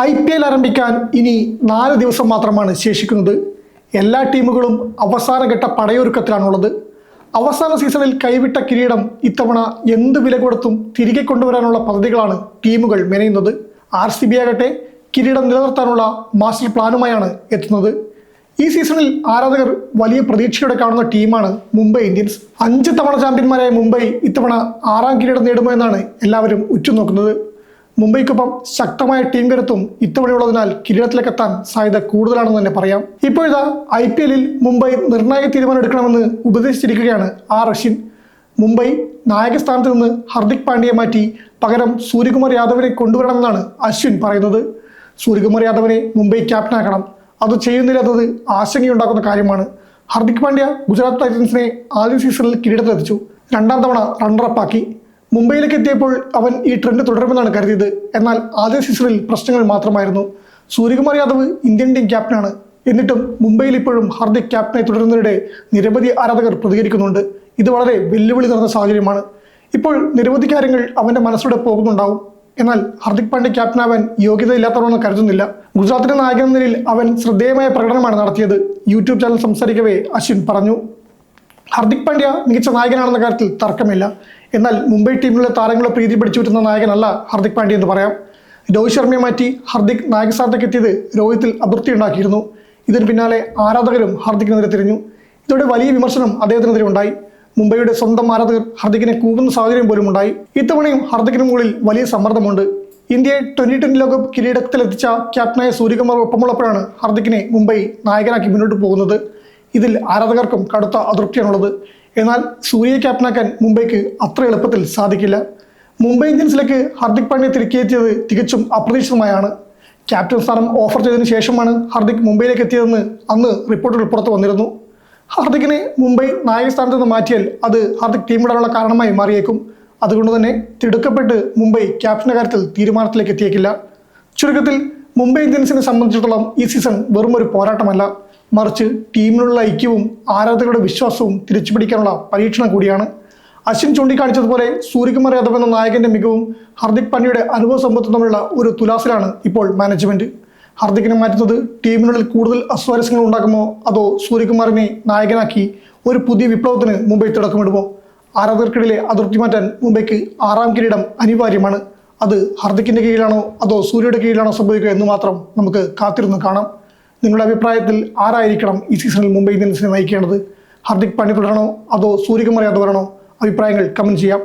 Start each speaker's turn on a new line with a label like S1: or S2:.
S1: IPL ആരംഭിക്കാൻ ഇനി 4 ദിവസം മാത്രമാണ് ശേഷിക്കുന്നത്. എല്ലാ ടീമുകളും അവസാനഘട്ട പടയൊരുക്കത്തിലാണുള്ളത്. അവസാന സീസണിൽ കൈവിട്ട കിരീടം ഇത്തവണ എന്ത് വില കൊടുത്തും തിരികെ കൊണ്ടുവരാനുള്ള പദ്ധതികളാണ് ടീമുകൾ മെനയുന്നത്. RCB ആകട്ടെ കിരീടം നിലനിർത്താനുള്ള മാസ്റ്റർ പ്ലാനുമായാണ് എത്തുന്നത്. ഈ സീസണിൽ ആരാധകർ വലിയ പ്രതീക്ഷയോടെ കാണുന്ന ടീമാണ് മുംബൈ ഇന്ത്യൻസ്. 5 തവണ ചാമ്പ്യന്മാരായ മുംബൈ ഇത്തവണ 6ാം കിരീടം നേടുമോ എന്നാണ് എല്ലാവരും ഉറ്റുനോക്കുന്നത്. മുംബൈക്കൊപ്പം ശക്തമായ ടീം കരുത്തും ഇത്തവണയുള്ളതിനാൽ കിരീടത്തിലേക്കെത്താൻ സാധ്യത കൂടുതലാണെന്ന് തന്നെ പറയാം. ഇപ്പോഴിതാ IPL മുംബൈ നിർണായക തീരുമാനം എടുക്കണമെന്ന് ഉപദേശിച്ചിരിക്കുകയാണ് അശ്വിൻ. മുംബൈ നായക സ്ഥാനത്ത് നിന്ന് ഹർദിക് പാണ്ഡ്യയെ മാറ്റി പകരം സൂര്യകുമാർ യാദവിനെ കൊണ്ടുവരണമെന്നാണ് അശ്വിൻ പറയുന്നത്. സൂര്യകുമാർ യാദവിനെ മുംബൈ ക്യാപ്റ്റനാക്കണം. അത് ചെയ്യുന്നില്ലാത്തത് ആശങ്കയുണ്ടാക്കുന്ന കാര്യമാണ്. ഹർദിക് പാണ്ഡ്യ ഗുജറാത്ത് ടൈറ്റൻസിനെ ആദ്യ സീസണിൽ കിരീടത്തിലെത്തിച്ചു. 2ാം തവണ റണ്ണറപ്പാക്കി. മുംബൈയിലേക്ക് എത്തിയപ്പോൾ അവൻ ഈ ട്രെൻഡ് തുടരുമെന്നാണ് കരുതിയത്. എന്നാൽ ആദ്യ സീസണിൽ പ്രശ്നങ്ങൾ മാത്രമായിരുന്നു. സൂര്യകുമാർ യാദവ് ഇന്ത്യൻ ടീം ക്യാപ്റ്റനാണ്. എന്നിട്ടും മുംബൈയിൽ ഇപ്പോഴും ഹർദിക് ക്യാപ്റ്റനായി തുടരുന്നതിനിടെ നിരവധി ആരാധകർ പ്രതികരിക്കുന്നുണ്ട്. ഇത് വളരെ വെല്ലുവിളി നിറഞ്ഞ സാഹചര്യമാണ്. ഇപ്പോൾ നിരവധി കാര്യങ്ങൾ അവന്റെ മനസ്സിലൂടെ പോകുന്നുണ്ടാവും. എന്നാൽ ഹർദിക് പാണ്ഡ്യ ക്യാപ്റ്റനാവാൻ യോഗ്യതയില്ലാത്തവരെന്ന് കരുതുന്നില്ല. ഗുജറാത്തിന്റെ നായകൻ എന്ന നിലയിൽ അവൻ ശ്രദ്ധേയമായ പ്രകടനമാണ് നടത്തിയത്. യൂട്യൂബ് ചാനൽ സംസാരിക്കവേ അശ്വിൻ പറഞ്ഞു. ഹർദിക് പാണ്ഡ്യ മികച്ച നായകനാണെന്ന കാര്യത്തിൽ തർക്കമില്ല. എന്നാൽ മുംബൈ ടീമിലെ താരങ്ങളെ പ്രീതി പിടിച്ചുവിട്ടുന്ന നായകനല്ല ഹർദിക് പാണ്ഡ്യ എന്ന് പറയാം. രോഹിത് ശർമ്മയെ മാറ്റി ഹർദിക് നായക സ്ഥാനത്തേക്ക് എത്തിയത് രോഹിത്തിൽ അതൃപ്തി ഉണ്ടാക്കിയിരുന്നു. ഇതിന് പിന്നാലെ ആരാധകരും ഹർദിക്കിനെതിരെ തിരിഞ്ഞു. ഇതോടെ വലിയ വിമർശനം അദ്ദേഹത്തിനെതിരെ ഉണ്ടായി. മുംബൈയുടെ സ്വന്തം ആരാധകർ ഹർദിക്കിനെ കൂവുന്ന സാഹചര്യം പോലും ഉണ്ടായി. ഇത്തവണയും ഹർദിക്കിന് മുകളിൽ വലിയ സമ്മർദ്ദമുണ്ട്. ഇന്ത്യയെ T20 ലോകകപ്പ് കിരീടത്തിലെത്തിച്ച ക്യാപ്റ്റനായ സൂര്യകുമാർ ഒപ്പമുള്ളപ്പോഴാണ് ഹർദിക്കിനെ മുംബൈ നായകനാക്കി മുന്നോട്ട് പോകുന്നത്. ഇതിൽ ആരാധകർക്കും കടുത്ത അതൃപ്തിയാണുള്ളത്. എന്നാൽ സൂര്യയെ ക്യാപ്റ്റനാക്കാൻ മുംബൈക്ക് അത്ര എളുപ്പത്തിൽ സാധിക്കില്ല. മുംബൈ ഇന്ത്യൻസിലേക്ക് ഹർദിക് പാണ്ഡ്യ തിരികെത്തിയത് തികച്ചും അപ്രതീക്ഷിതമായാണ്. ക്യാപ്റ്റൻ സ്ഥാനം ഓഫർ ചെയ്തതിനു ശേഷമാണ് ഹർദിക് മുംബൈയിലേക്ക് എത്തിയതെന്ന് അന്ന് റിപ്പോർട്ടുകൾ പുറത്തു വന്നിരുന്നു. ഹർദിക്കിനെ മുംബൈ നായക സ്ഥാനത്ത് നിന്ന് മാറ്റിയാൽ അത് ഹർദിക് ടീം വിടാനുള്ള കാരണമായി മാറിയേക്കും. അതുകൊണ്ട് തന്നെ തിടുക്കപ്പെട്ട് മുംബൈ ക്യാപ്റ്റന്റെ കാര്യത്തിൽ തീരുമാനത്തിലേക്ക് എത്തിയേക്കില്ല. ചുരുക്കത്തിൽ മുംബൈ ഇന്ത്യൻസിനെ സംബന്ധിച്ചിടത്തോളം ഈ സീസൺ വെറും ഒരു പോരാട്ടമല്ല, മറിച്ച് ടീമിനുള്ള ഐക്യവും ആരാധകരുടെ വിശ്വാസവും തിരിച്ചുപിടിക്കാനുള്ള പരീക്ഷണം കൂടിയാണ്. അശ്വിൻ ചൂണ്ടിക്കാണിച്ചതുപോലെ സൂര്യകുമാർ യാദവ് എന്ന നായകന്റെ മികവും ഹർദിക് പാണ്ഡ്യയുടെ അനുഭവ സമ്പത്തും തമ്മിലുള്ള ഒരു തുലാസിലാണ് ഇപ്പോൾ മാനേജ്മെന്റ്. ഹർദിക്കിനെ മാറ്റുന്നത് ടീമിനുള്ളിൽ കൂടുതൽ അസ്വാരസ്യങ്ങൾ ഉണ്ടാക്കുമോ, അതോ സൂര്യകുമാറിനെ നായകനാക്കി ഒരു പുതിയ വിപ്ലവത്തിന് മുംബൈ തുടക്കമിടുമോ? ആരാധകർക്കിടയിലെ അതിർത്തി മാറ്റാൻ മുംബൈക്ക് 6ാം കിരീടം അനിവാര്യമാണ്. അത് ഹർദിക്കിന്റെ കീഴിലാണോ അതോ സൂര്യയുടെ കീഴിലാണോ സംഭവിക്കുക എന്ന് മാത്രം നമുക്ക് കാത്തിരുന്ന് കാണാം. നിങ്ങളുടെ അഭിപ്രായത്തിൽ ആരായിരിക്കണം ഈ സീസണിൽ മുംബൈ ഇന്ത്യൻസിനെ നയിക്കേണ്ടത്? ഹർദിക് പാണ്ഡ്യ തുടരണോ അതോ സൂര്യകുമാർ യാദവ് വരണോ? അഭിപ്രായങ്ങൾ കമന്റ് ചെയ്യാം.